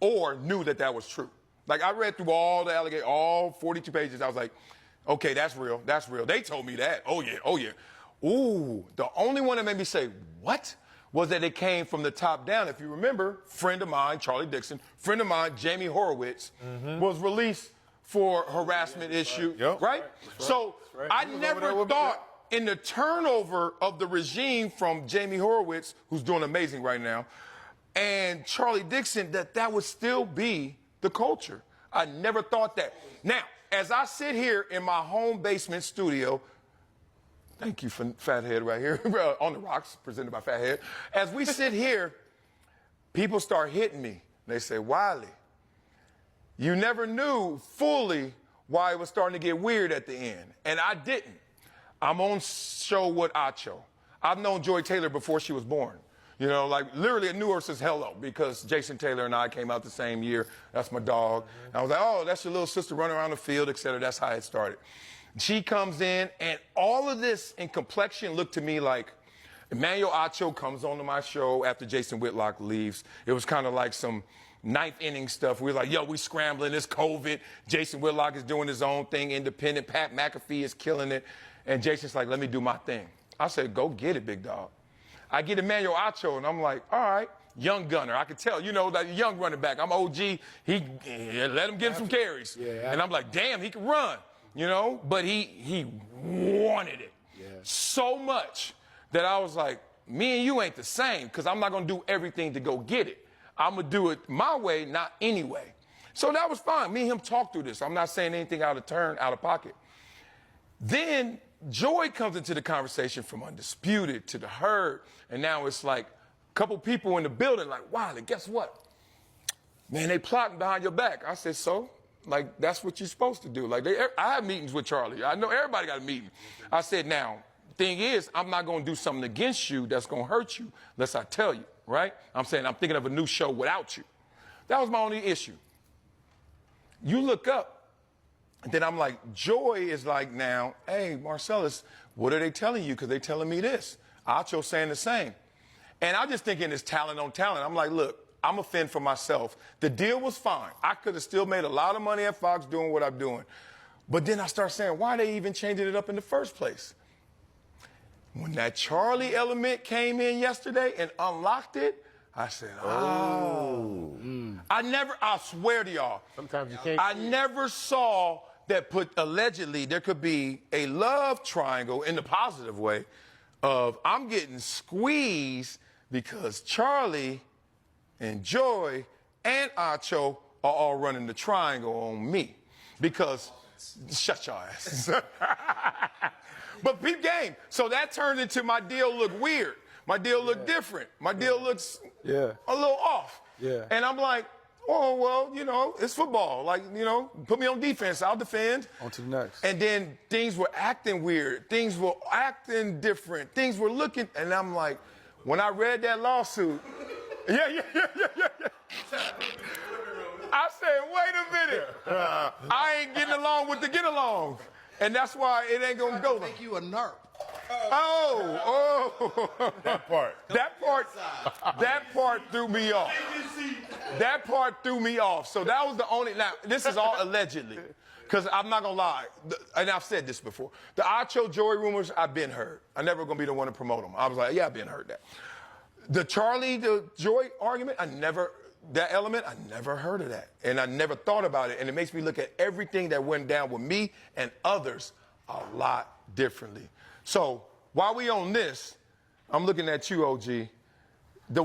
or knew that that was true. Like, I read through all the allegations, all 42 pages. I was like, okay, that's real. That's real. They told me that. Oh, yeah. Oh, yeah. Ooh, the only one that made me say, what? Was that it came from the top down. If you remember, friend of mine, Charlie Dixon, friend of mine, Jamie Horowitz, was released for harassment issue, right? So I never thought in the turnover of the regime from Jamie Horowitz, who's doing amazing right now, and Charlie Dixon, that would still be the culture. I never thought that. Now, as I sit here in my home basement studio, thank you for Fathead right here, on the rocks, presented by Fathead. As we sit here, people start hitting me. They say, Wiley, you never knew fully why it was starting to get weird at the end. And I didn't. I'm on show with Acho. I've known Joy Taylor before she was born. You know, like literally I knew her since hello because Jason Taylor and I came out the same year. That's my dog. And I was like, oh, that's your little sister running around the field, et cetera. That's how it started. She comes in, and all of this in complexion looked to me like Emmanuel Acho comes onto my show after Jason Whitlock leaves. It was kind of like some ninth inning stuff. We were like, yo, we scrambling, it's COVID. Jason Whitlock is doing his own thing, independent. Pat McAfee is killing it. And Jason's like, let me do my thing. I said, go get it, big dog. I get Emmanuel Acho, and I'm like, all right, young gunner. I could tell, you know, that young running back. I'm OG. He let him get some carries. Yeah. And I'm like, damn, he can run, you know? But he wanted it so much that I was like, me and you ain't the same because I'm not going to do everything to go get it. I'm going to do it my way, not anyway. So that was fine. Me and him talked through this. I'm not saying anything out of turn, out of pocket. Then Joy comes into the conversation from Undisputed to the Herd, and now it's like a couple people in the building like, Wiley, guess what? Man, they plotting behind your back. I said, so? Like, that's what you're supposed to do. Like, I have meetings with Charlie. I know everybody got a meeting. I said, now, thing is, I'm not going to do something against you that's going to hurt you unless I tell you, right? I'm saying I'm thinking of a new show without you. That was my only issue. You look up, and then I'm like, Joy is like now, hey, Marcellus, what are they telling you? Because they're telling me this. Acho's saying the same. And I'm just thinking it's talent on talent. I'm like, look, I'm a fend for myself. The deal was fine. I could have still made a lot of money at Fox doing what I'm doing. But then I start saying, why are they even changing it up in the first place? When that Charlie element came in yesterday and unlocked it, I said, oh. I swear to y'all. Sometimes you can't. I never saw that allegedly there could be a love triangle in the positive way of I'm getting squeezed because Charlie and Joy and Acho are all running the triangle on me. Because, shut your ass. But peep game. So that turned into my deal look weird. My deal look different. My deal looks a little off. Yeah. And I'm like, oh, well, you know, it's football. Like, you know, put me on defense. I'll defend. On to the next. And then things were acting weird. Things were acting different. Things were looking. And I'm like, when I read that lawsuit, I said, wait a minute. I ain't getting along with the get along. And that's why it ain't going to go. Make you a NERP. That part threw me off. That part threw me off. So that was the only, now, this is all allegedly. Because I'm not going to lie, and I've said this before. The Acho Joy rumors, I've been heard. I'm never going to be the one to promote them. I was like, yeah, I've been heard that. The Charlie, the Joy argument, that element, I never heard of that. And I never thought about it. And it makes me look at everything that went down with me and others a lot differently. So while we on this, I'm looking at you, OG. The